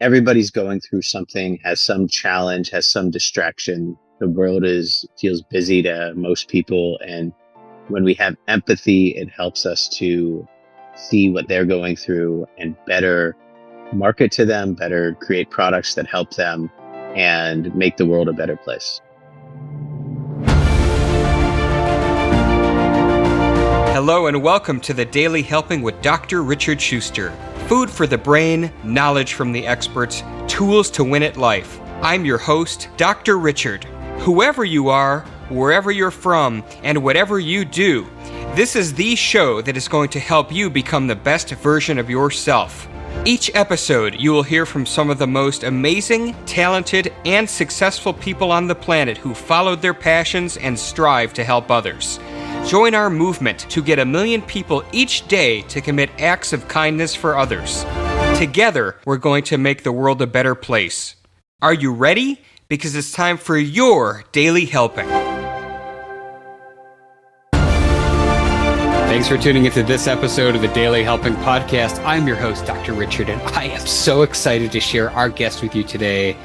everybody's going through something, has some challenge, has some distraction. The world feels busy to most people. And when we have empathy, it helps us to see what they're going through and better market to them, better create products that help them and make the world a better place. Hello and welcome to the Daily Helping with Dr. Richard Schuster. Food for the brain, knowledge from the experts, tools to win at life. I'm your host, Dr. Richard. Whoever you are, wherever you're from, and whatever you do, this is the show that is going to help you become the best version of yourself. Each episode, you will hear from some of the most amazing, talented, and successful people on the planet who followed their passions and strive to help others. Join our movement to get 1 million people each day to commit acts of kindness for others. Together, we're going to make the world a better place. Are you ready? Because it's time for your Daily Helping. Thanks for tuning into this episode of the Daily Helping Podcast. I'm your host, Dr. Richard, and I am so excited to share our guest with you today.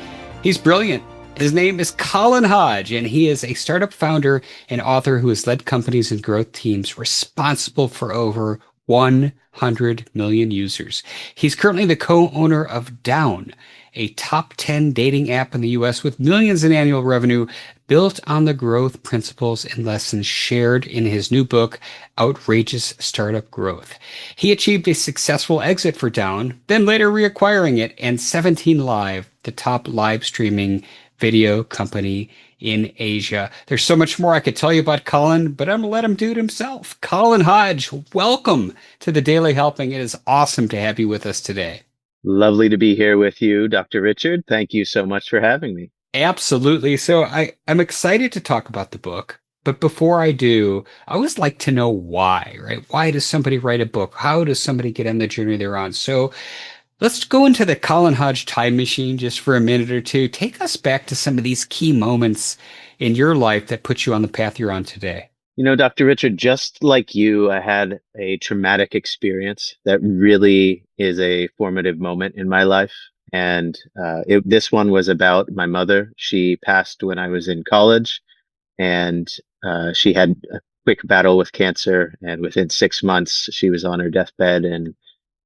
He's brilliant. His name is Colin Hodge, and he is a startup founder and author who has led companies and growth teams responsible for over 100 million users. He's currently the co-owner of Down, a top 10 dating app in the US with millions in annual revenue, built on the growth principles and lessons shared in his new book, Outrageous Startup Growth. He achieved a successful exit for Down, then later reacquiring it, and 17 Live, the top live streaming video company in Asia. There's so much more I could tell you about Colin, but I'm going to let him do it himself. Colin Hodge, welcome to the Daily Helping. It is awesome to have you with us today. Lovely to be here with you, Dr. Richard. Thank you so much for having me. Absolutely. So I'm excited to talk about the book. But before I do, I always like to know why, right? Why does somebody write a book? How does somebody get on the journey they're on? So let's go into the Colin Hodge time machine just for a minute or two. Take us back to some of these key moments in your life that put you on the path you're on today. You know, Dr. Richard, just like you, I had a traumatic experience that really is a formative moment in my life. And this one was about my mother. She passed when I was in college, and she had a quick battle with cancer. And within 6 months, she was on her deathbed. And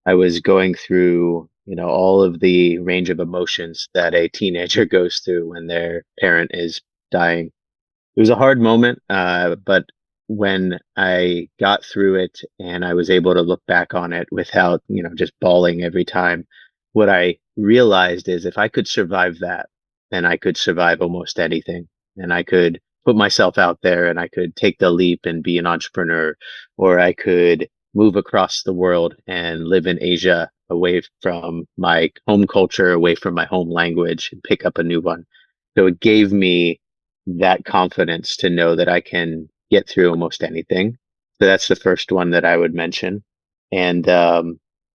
I was going through, all of the range of emotions that a teenager goes through when their parent is dying. It was a hard moment, but when I got through it and I was able to look back on it without, just bawling every time, what I realized is if I could survive that, then I could survive almost anything. And I could put myself out there and I could take the leap and be an entrepreneur, or I could move across the world and live in Asia away from my home culture, away from my home language, and pick up a new one. So it gave me that confidence to know that I can get through almost anything. So that's the first one that I would mention. And I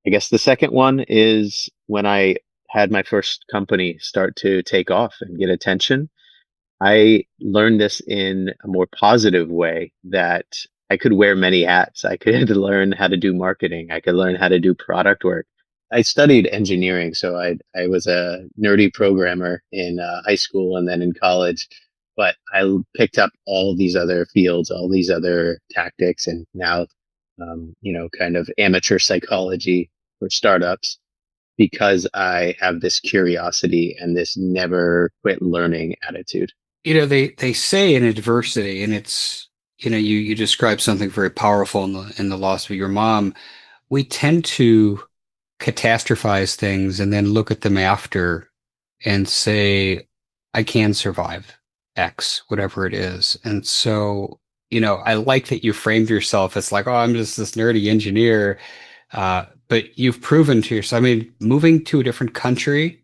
guess the second one is when I had my first company start to take off and get attention. I learned this in a more positive way, that I could wear many hats. I could learn how to do marketing. I could learn how to do product work. I studied engineering, so I was a nerdy programmer in high school and then in college. But I picked up all these other fields, all these other tactics, and now, kind of amateur psychology for startups, because I have this curiosity and this never quit learning attitude. They say in adversity, and it's, you describe something very powerful in the loss of your mom. We tend to catastrophize things and then look at them after and say, I can survive X, whatever it is. And so, I like that you framed yourself as like, oh, I'm just this nerdy engineer. But you've proven to yourself, moving to a different country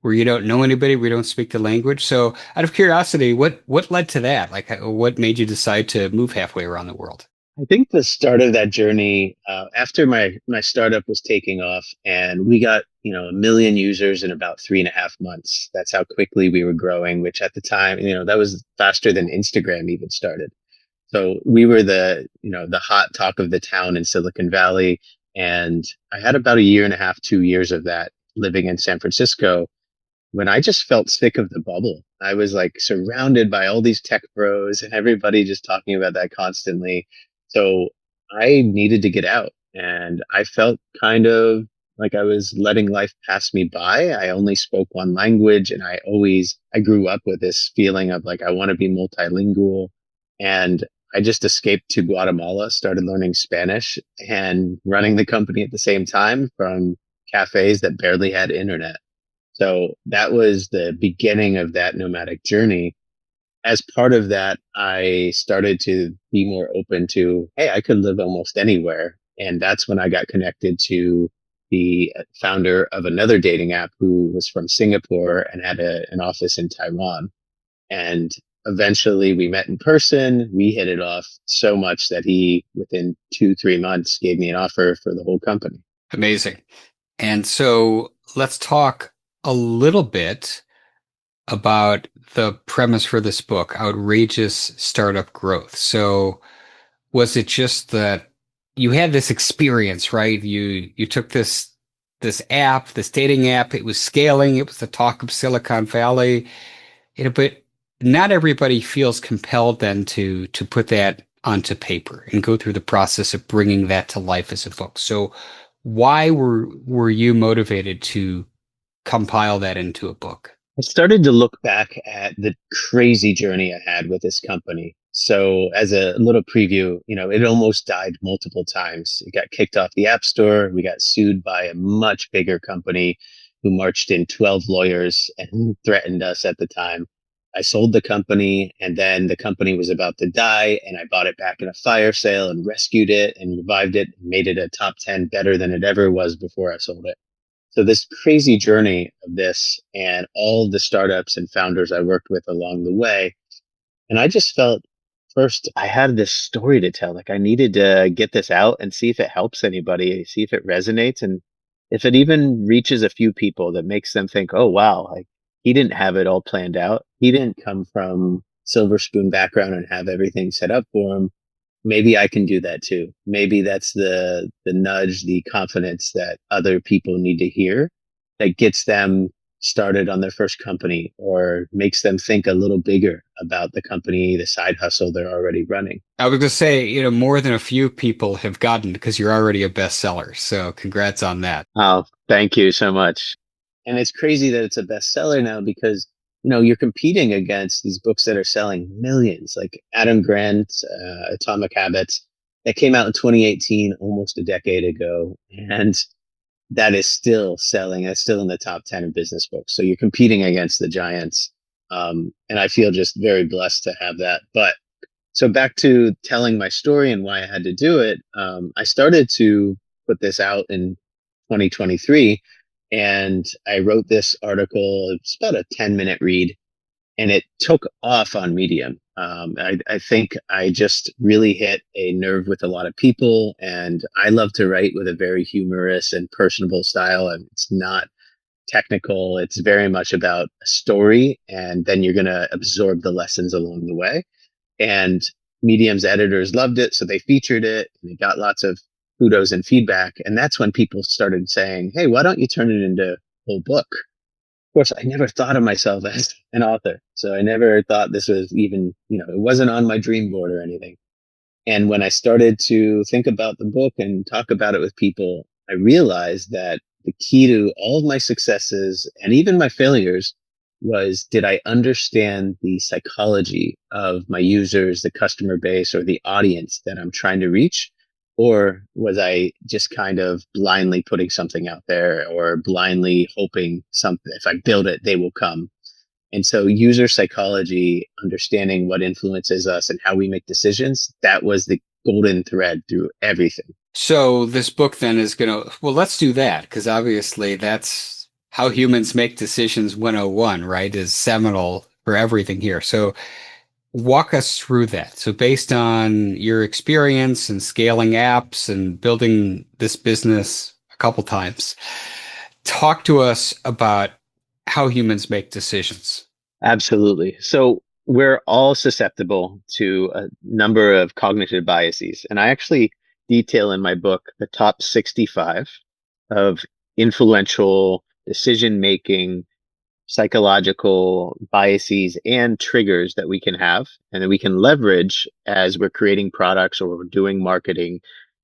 where you don't know anybody, where you don't speak the language. So out of curiosity, what led to that? Like, what made you decide to move halfway around the world? I think the start of that journey, after my startup was taking off and we got, 1 million users in about 3.5 months. That's how quickly we were growing, which at the time, that was faster than Instagram even started. So we were the hot talk of the town in Silicon Valley. And I had about 1.5 years, 2 years of that living in San Francisco when I just felt sick of the bubble. I was like surrounded by all these tech bros and everybody just talking about that constantly. So I needed to get out, and I felt kind of like I was letting life pass me by. I only spoke one language, and I grew up with this feeling of like, I want to be multilingual. And I just escaped to Guatemala, started learning Spanish and running the company at the same time from cafes that barely had internet. So that was the beginning of that nomadic journey. As part of that, I started to be more open to, hey, I could live almost anywhere. And that's when I got connected to the founder of another dating app who was from Singapore and had an office in Taiwan. And eventually we met in person. We hit it off so much that he, within 2, 3 months, gave me an offer for the whole company. Amazing. And so let's talk a little bit about the premise for this book, Outrageous Startup Growth. So was it just that you had this experience, right? You took this app, this dating app, it was scaling, it was the talk of Silicon Valley, but not everybody feels compelled then to put that onto paper and go through the process of bringing that to life as a book. So why were you motivated to compile that into a book? I started to look back at the crazy journey I had with this company. So, as a little preview, it almost died multiple times. It got kicked off the App Store. We got sued by a much bigger company who marched in 12 lawyers and threatened us at the time. I sold the company, and then the company was about to die, and I bought it back in a fire sale and rescued it and revived it and made it a top 10 better than it ever was before I sold it. So this crazy journey of this and all the startups and founders I worked with along the way. And I just felt first I had this story to tell. Like I needed to get this out and see if it helps anybody, see if it resonates. And if it even reaches a few people that makes them think, oh, wow, like he didn't have it all planned out. He didn't come from silver spoon background and have everything set up for him. Maybe I can do that too. Maybe that's the nudge, the confidence that other people need to hear that gets them started on their first company or makes them think a little bigger about the company, the side hustle they're already running. I was going to say, more than a few people have gotten because you're already a bestseller. So congrats on that. Oh, thank you so much. And it's crazy that it's a bestseller now because you're competing against these books that are selling millions, like Adam Grant's Atomic Habits that came out in 2018, almost a decade ago. And that is still selling. It's still in the top 10 of business books. So you're competing against the giants. And I feel just very blessed to have that. But so back to telling my story and why I had to do it. I started to put this out in 2023. And I wrote this article. It's about a 10-minute read, and it took off on Medium. I think I just really hit a nerve with a lot of people, and I love to write with a very humorous and personable style. And it's not technical. It's very much about a story, and then you're going to absorb the lessons along the way. And Medium's editors loved it, so they featured it, and they got lots of kudos and feedback. And that's when people started saying, hey, why don't you turn it into a whole book? Of course, I never thought of myself as an author. So I never thought this was even, it wasn't on my dream board or anything. And when I started to think about the book and talk about it with people, I realized that the key to all of my successes and even my failures was, did I understand the psychology of my users, the customer base, or the audience that I'm trying to reach? Or was I just kind of blindly putting something out there or blindly hoping something, if I build it, they will come? And so user psychology, understanding what influences us and how we make decisions, that was the golden thread through everything. So this book then is well, let's do that, because obviously that's how humans make decisions 101, right? Is seminal for everything here. So walk us through that. So based on your experience and scaling apps and building this business a couple times, talk to us about how humans make decisions. Absolutely. So we're all susceptible to a number of cognitive biases. And I actually detail in my book the top 65 of influential decision making, psychological biases and triggers that we can have and that we can leverage as we're creating products or we're doing marketing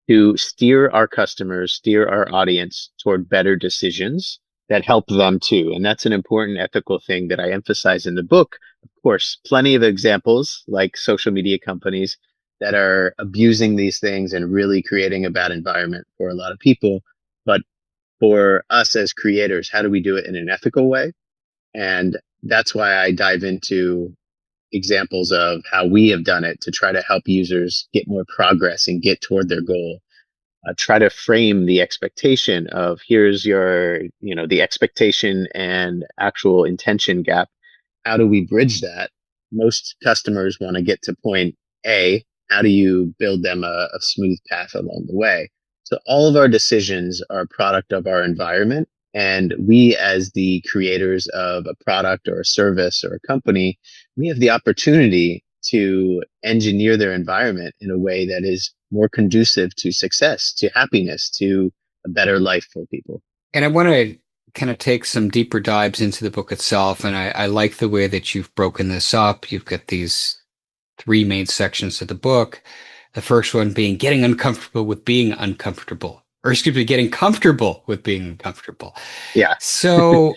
to steer our customers, steer our audience toward better decisions that help them too. And that's an important ethical thing that I emphasize in the book. Of course, plenty of examples like social media companies that are abusing these things and really creating a bad environment for a lot of people. But for us as creators, how do we do it in an ethical way? And that's why I dive into examples of how we have done it to try to help users get more progress and get toward their goal. Try to frame the expectation of here's your, the expectation and actual intention gap. How do we bridge that? Most customers want to get to point A. How do you build them a smooth path along the way? So all of our decisions are a product of our environment. And we, as the creators of a product or a service or a company, we have the opportunity to engineer their environment in a way that is more conducive to success, to happiness, to a better life for people. And I want to kind of take some deeper dives into the book itself. And I like the way that you've broken this up. You've got these three main sections of the book. The first one being getting uncomfortable with being uncomfortable, or excuse me, getting comfortable with being uncomfortable. Yeah. So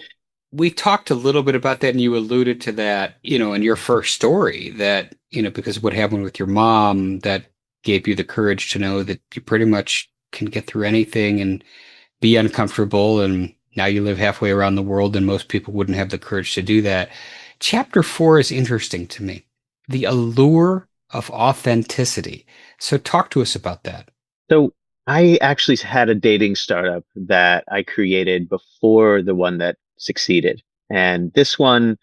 we talked a little bit about that, and you alluded to that, in your first story that, because of what happened with your mom, that gave you the courage to know that you pretty much can get through anything and be uncomfortable. And now you live halfway around the world, and most people wouldn't have the courage to do that. Chapter 4 is interesting to me. The allure of authenticity. So talk to us about that. So I actually had a dating startup that I created before the one that succeeded. And this one,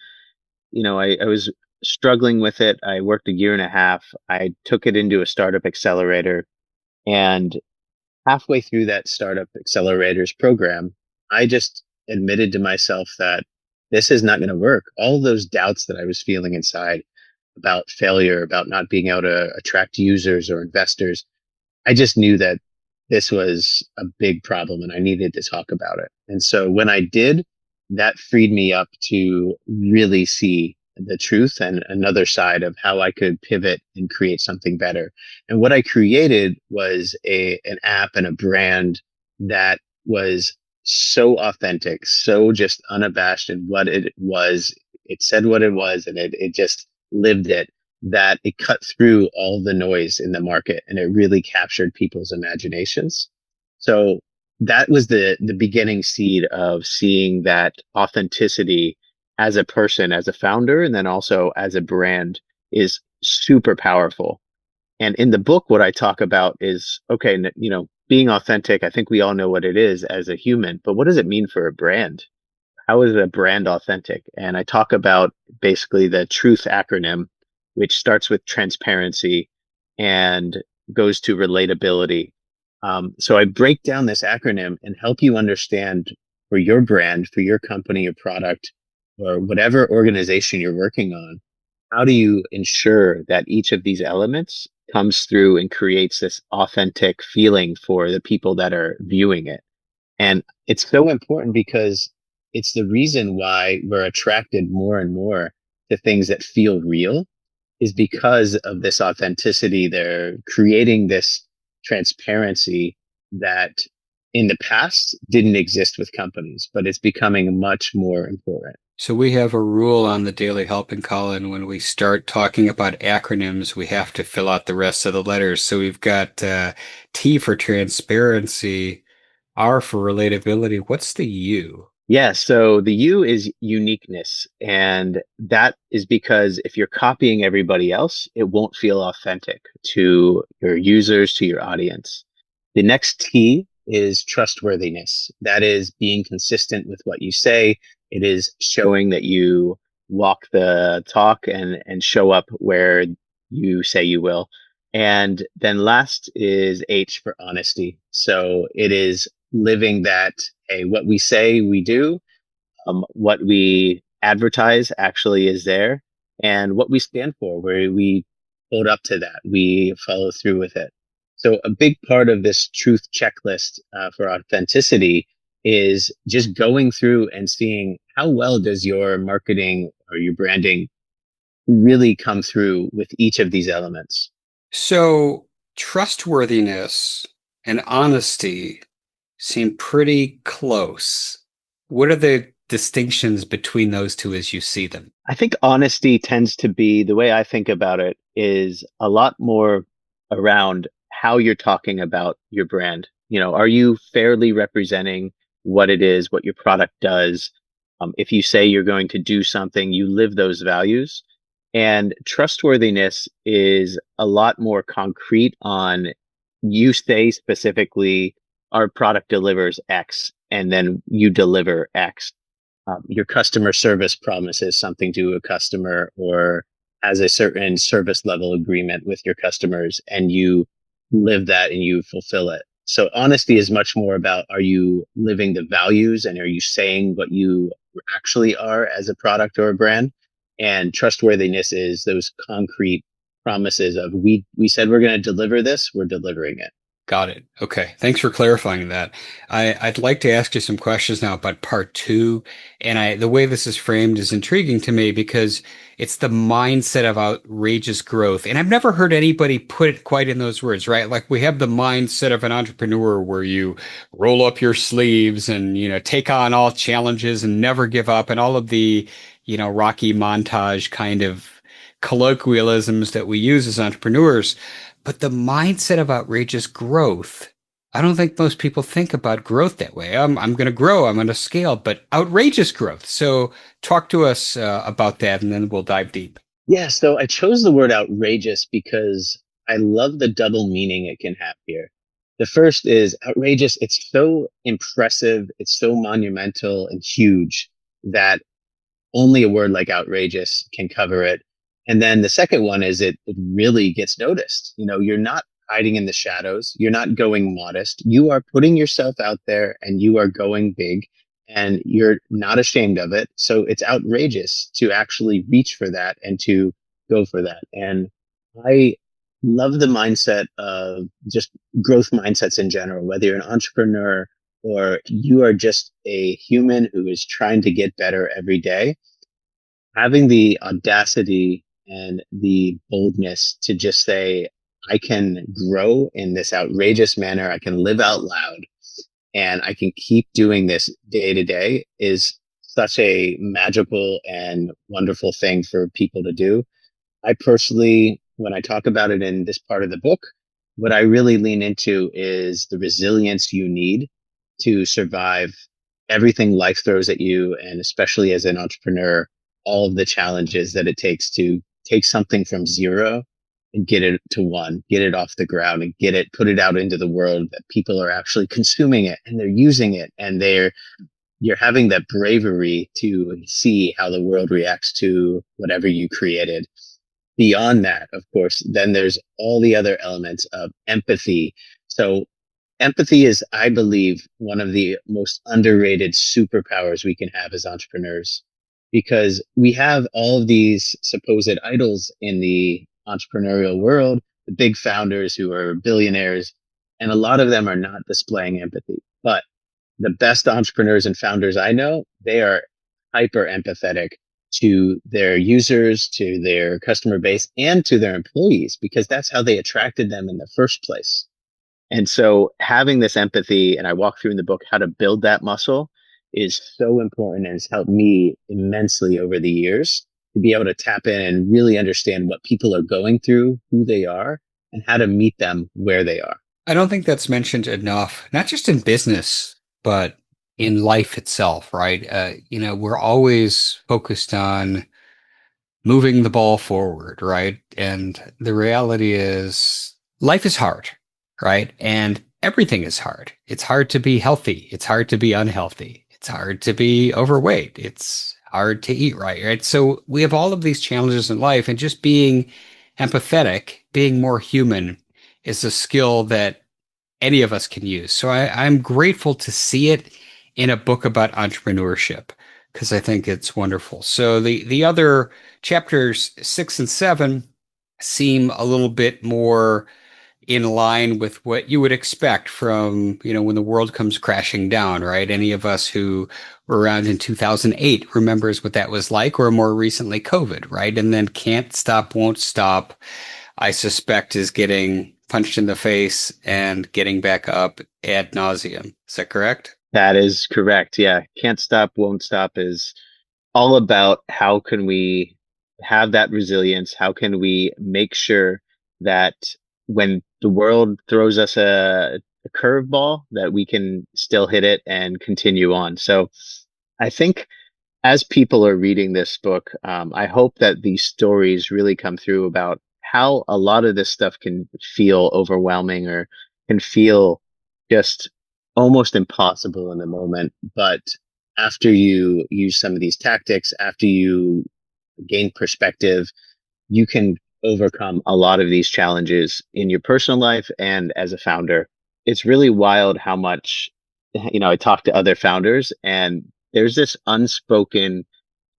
I was struggling with it. I worked a year and a half. I took it into a startup accelerator. And halfway through that startup accelerators program, I just admitted to myself that this is not going to work. All those doubts that I was feeling inside about failure, about not being able to attract users or investors, I just knew that this was a big problem and I needed to talk about it. And so when I did, that freed me up to really see the truth and another side of how I could pivot and create something better. And what I created was an app and a brand that was so authentic, so just unabashed in what it was. It said what it was, and it just lived it, that it cut through all the noise in the market and it really captured people's imaginations. So that was the beginning seed of seeing that authenticity as a person, as a founder, and then also as a brand is super powerful. And in the book, what I talk about is, okay, being authentic, I think we all know what it is as a human, but what does it mean for a brand? How is a brand authentic? And I talk about basically the truth acronym, which starts with transparency and goes to relatability. So I break down this acronym and help you understand for your brand, for your company or product, or whatever organization you're working on, how do you ensure that each of these elements comes through and creates this authentic feeling for the people that are viewing it? And it's so important because it's the reason why we're attracted more and more to things that feel real, is because of this authenticity. They're creating this transparency that in the past didn't exist with companies, but it's becoming much more important. So we have a rule on the Daily Helping, Colin. When we start talking about acronyms, we have to fill out the rest of the letters. So we've got T for transparency, R for relatability. What's the U? Yeah, so the U is uniqueness. And that is because if you're copying everybody else, it won't feel authentic to your users, to your audience. The next T is trustworthiness. That is being consistent with what you say. It is showing that you walk the talk and show up where you say you will. And then last is H for honesty. So it is living that, hey, what we say we do, what we advertise actually is there, and what we stand for, where we hold up to that, we follow through with it. So a big part of this truth checklist for authenticity is just going through and seeing how well does your marketing or your branding really come through with each of these elements. So trustworthiness and honesty seem pretty close. What are the distinctions between those two as you see them? I think honesty tends to be the way I think about it is a lot more around how you're talking about your brand. Are you fairly representing what it is, what your product does? If you say you're going to do something, you live those values. And trustworthiness is a lot more concrete on you say specifically, our product delivers X, and then you deliver X. Your customer service promises something to a customer or has a certain service level agreement with your customers, and you live that and you fulfill it. So honesty is much more about, are you living the values and are you saying what you actually are as a product or a brand? And trustworthiness is those concrete promises of, we said we're going to deliver this, we're delivering it. Got it. Okay. Thanks for clarifying that. I'd like to ask you some questions now about part two. And the way this is framed is intriguing to me because it's the mindset of outrageous growth. And I've never heard anybody put it quite in those words, right? Like we have the mindset of an entrepreneur where you roll up your sleeves and, take on all challenges and never give up and all of the, Rocky montage kind of colloquialisms that we use as entrepreneurs. But the mindset of outrageous growth, I don't think most people think about growth that way. I'm going to grow, I'm going to scale, but outrageous growth. So talk to us about that, and then we'll dive deep. Yeah, so I chose the word outrageous because I love the double meaning it can have here. The first is outrageous. It's so impressive, it's so monumental and huge that only a word like outrageous can cover it. And then the second one is it really gets noticed. You're not hiding in the shadows. You're not going modest. You are putting yourself out there and you are going big and you're not ashamed of it. So it's outrageous to actually reach for that and to go for that. And I love the mindset of just growth mindsets in general, whether you're an entrepreneur or you are just a human who is trying to get better every day. Having the audacity and the boldness to just say, I can grow in this outrageous manner. I can live out loud and I can keep doing this day to day is such a magical and wonderful thing for people to do. I personally, when I talk about it in this part of the book, what I really lean into is the resilience you need to survive everything life throws at you. And especially as an entrepreneur, all of the challenges that it takes to take something from zero and get it to one, get it off the ground and put it out into the world that people are actually consuming it and they're using it and you're having that bravery to see how the world reacts to whatever you created. Beyond that, of course, then there's all the other elements of empathy. So empathy is, I believe, one of the most underrated superpowers we can have as entrepreneurs, because we have all of these supposed idols in the entrepreneurial world, the big founders who are billionaires, and a lot of them are not displaying empathy. But the best entrepreneurs and founders I know, they are hyper empathetic to their users, to their customer base, and to their employees, because that's how they attracted them in the first place. And so having this empathy, and I walk through in the book how to build that muscle, is so important and has helped me immensely over the years to be able to tap in and really understand what people are going through, who they are, and how to meet them where they are. I don't think that's mentioned enough, not just in business, but in life itself, right? We're always focused on moving the ball forward, right? And the reality is life is hard, right? And everything is hard. It's hard to be healthy. It's hard to be unhealthy. It's hard to be overweight. It's hard to eat right? So we have all of these challenges in life, and just being empathetic, being more human is a skill that any of us can use. So I'm grateful to see it in a book about entrepreneurship because I think it's wonderful. So the other chapters 6 and 7 seem a little bit more in line with what you would expect from, when the world comes crashing down, right? Any of us who were around in 2008 remembers what that was like, or more recently, COVID, right? And then can't stop, won't stop, I suspect is getting punched in the face and getting back up ad nauseum. Is that correct? That is correct. Yeah. Can't stop, won't stop is all about how can we have that resilience? How can we make sure that when the world throws us a curveball, that we can still hit it and continue on? So I think as people are reading this book, I hope that these stories really come through about how a lot of this stuff can feel overwhelming or can feel just almost impossible in the moment. But after you use some of these tactics, after you gain perspective, you can overcome a lot of these challenges in your personal life and as a founder. It's really wild how much, I talk to other founders, and there's this unspoken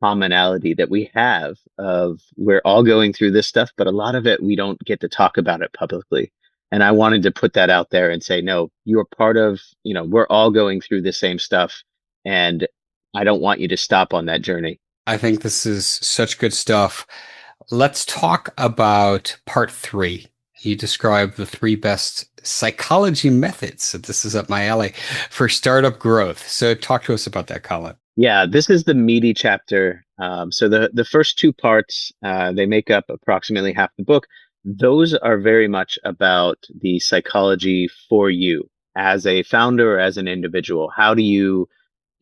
commonality that we have of we're all going through this stuff, but a lot of it we don't get to talk about it publicly. And I wanted to put that out there and say, no, you're part of, we're all going through the same stuff. And I don't want you to stop on that journey. I think this is such good stuff. Let's talk about part 3. You describe the 3 best psychology methods. So this is up my alley for startup growth. So talk to us about that, Colin. Yeah, this is the meaty chapter. So the first 2 parts, they make up approximately half the book. Those are very much about the psychology for you as a founder or as an individual. How do you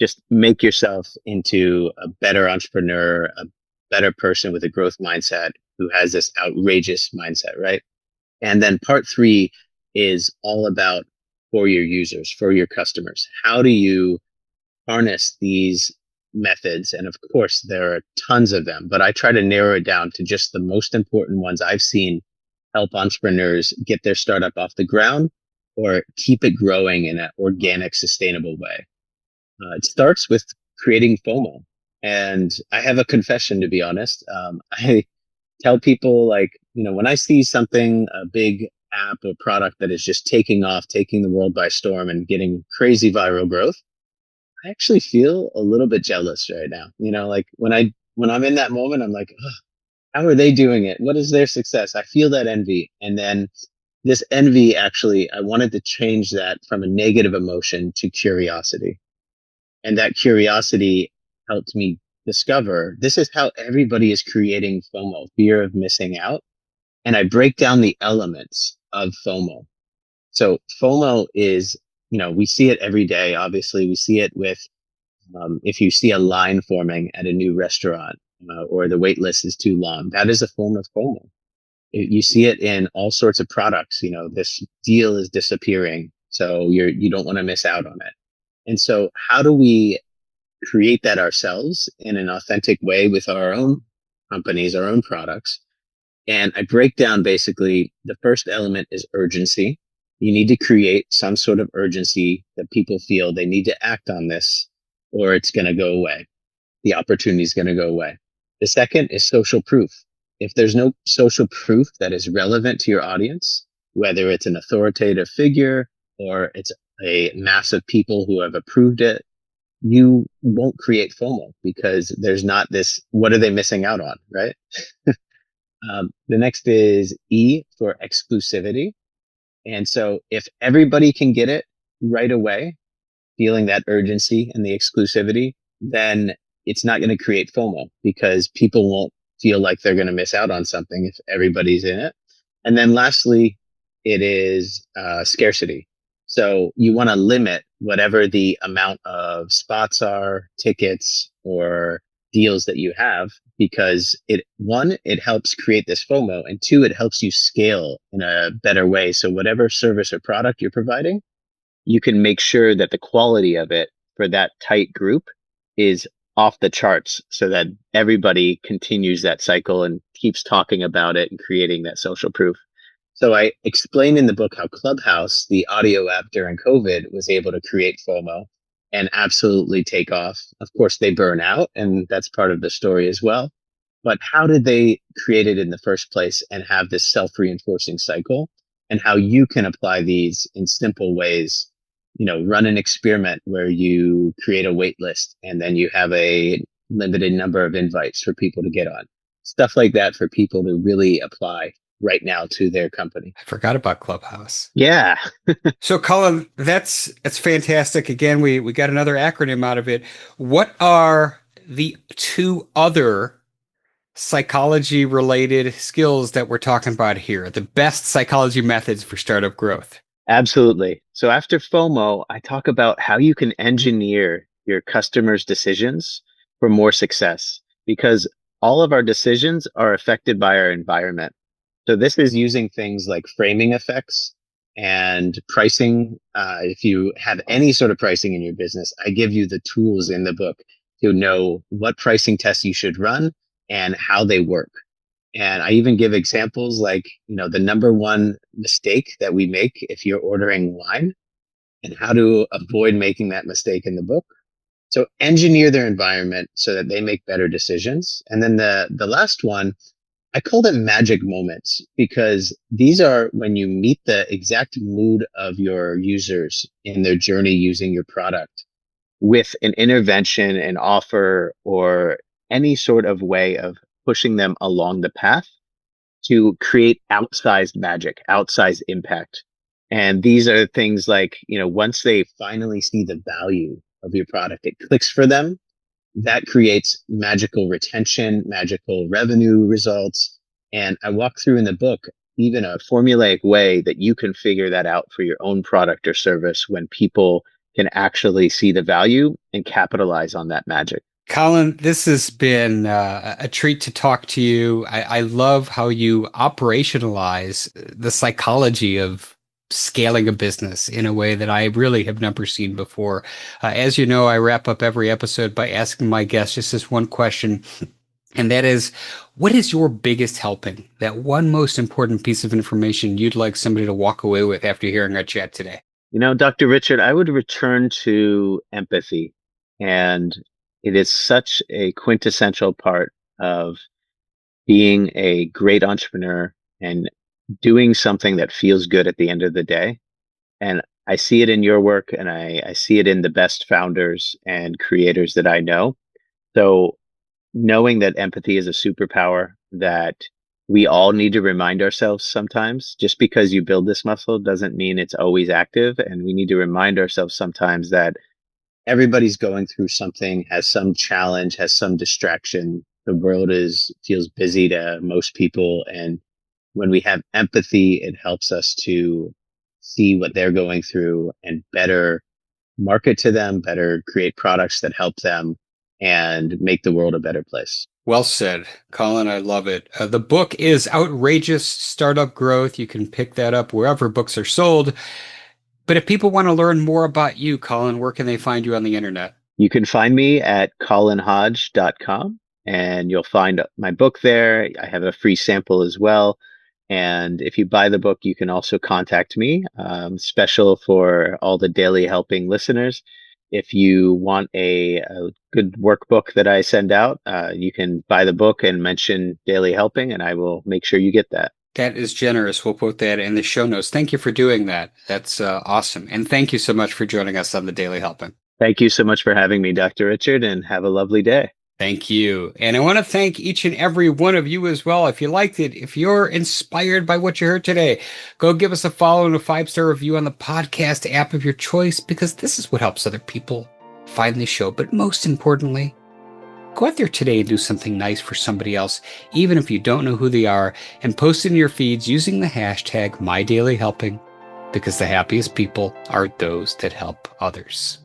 just make yourself into a better entrepreneur, a better person with a growth mindset who has this outrageous mindset, right? And then part 3 is all about for your users, for your customers. How do you harness these methods? And of course, there are tons of them, but I try to narrow it down to just the most important ones I've seen help entrepreneurs get their startup off the ground or keep it growing in an organic, sustainable way. It starts with creating FOMO. And I have a confession, to be honest. I tell people, like, when I see something, a big app or product that is just taking off, taking the world by storm and getting crazy viral growth, I actually feel a little bit jealous right now. Like when I'm in that moment, I'm like, oh, how are they doing it? What is their success? I feel that envy. And then this envy, actually, I wanted to change that from a negative emotion to curiosity. And that curiosity helped me discover this is how everybody is creating FOMO, fear of missing out. And I break down the elements of FOMO. So FOMO is, we see it every day. Obviously, we see it with if you see a line forming at a new restaurant or the wait list is too long, that is a form of FOMO. You see it in all sorts of products. This deal is disappearing, so you don't want to miss out on it. And so how do we create that ourselves in an authentic way with our own companies, our own products? And I break down basically the first element is urgency. You need to create some sort of urgency that people feel they need to act on this or it's going to go away. The opportunity is going to go away. The second is social proof. If there's no social proof that is relevant to your audience, whether it's an authoritative figure or it's a mass of people who have approved it, you won't create FOMO because there's not this, what are they missing out on, right? The next is E for exclusivity. And so if everybody can get it right away, feeling that urgency and the exclusivity, then it's not going to create FOMO because people won't feel like they're going to miss out on something if everybody's in it. And then lastly, it is scarcity. So you want to limit whatever the amount of spots are, tickets, or deals that you have, because it helps create this FOMO, and 2, it helps you scale in a better way. So whatever service or product you're providing, you can make sure that the quality of it for that tight group is off the charts so that everybody continues that cycle and keeps talking about it and creating that social proof. So I explain in the book how Clubhouse, the audio app during COVID, was able to create FOMO and absolutely take off. Of course, they burn out, and that's part of the story as well. But how did they create it in the first place and have this self-reinforcing cycle? and how you can apply these in simple ways. Run an experiment where you create a wait list and then you have a limited number of invites for people to get on. Stuff like that for people to really apply right now to their company. I forgot about Clubhouse. Yeah. So, Colin, that's fantastic. Again, we got another acronym out of it. What are the two other psychology related skills that we're talking about here? The best psychology methods for startup growth. Absolutely. So after FOMO, I talk about how you can engineer your customers' decisions for more success, because all of our decisions are affected by our environment. So this is using things like framing effects and pricing. If you have any sort of pricing in your business, I give you the tools in the book to know what pricing tests you should run and how they work. And I even give examples like, the number one mistake that we make if you're ordering wine and how to avoid making that mistake in the book. So engineer their environment so that they make better decisions. And then the last one, I call them magic moments, because these are when you meet the exact mood of your users in their journey using your product with an intervention, an offer, or any sort of way of pushing them along the path to create outsized magic, outsized impact. And these are things like, once they finally see the value of your product, it clicks for them. That creates magical retention, magical revenue results. And I walk through in the book even a formulaic way that you can figure that out for your own product or service when people can actually see the value and capitalize on that magic. Colin, this has been a treat to talk to you. I love how you operationalize the psychology of scaling a business in a way that I really have never seen before. As you know, I wrap up every episode by asking my guests just this one question, and that is, what is your biggest helping? That one most important piece of information you'd like somebody to walk away with after hearing our chat today? Dr. Richard, I would return to empathy. And it is such a quintessential part of being a great entrepreneur and doing something that feels good at the end of the day. And I see it in your work, and I see it in the best founders and creators that I know. So knowing that empathy is a superpower that we all need to remind ourselves sometimes. Just because you build this muscle doesn't mean it's always active. And we need to remind ourselves sometimes that everybody's going through something, has some challenge, has some distraction. The world feels busy to most people. And when we have empathy, it helps us to see what they're going through and better market to them, better create products that help them and make the world a better place. Well said, Colin. I love it. The book is Outrageous Startup Growth. You can pick that up wherever books are sold. But if people want to learn more about you, Colin, where can they find you on the internet? You can find me at colinhodge.com, and you'll find my book there. I have a free sample as well. And if you buy the book, you can also contact me, special for all the Daily Helping listeners. If you want a good workbook that I send out, you can buy the book and mention Daily Helping, and I will make sure you get that. That is generous. We'll put that in the show notes. Thank you for doing that. That's awesome. And thank you so much for joining us on the Daily Helping. Thank you so much for having me, Dr. Richard, and have a lovely day. Thank you. And I want to thank each and every one of you as well. If you liked it, if you're inspired by what you heard today, go give us a follow and a 5-star review on the podcast app of your choice, because this is what helps other people find the show. But most importantly, go out there today and do something nice for somebody else, even if you don't know who they are, and post it in your feeds using the hashtag MyDailyHelping, because the happiest people are those that help others.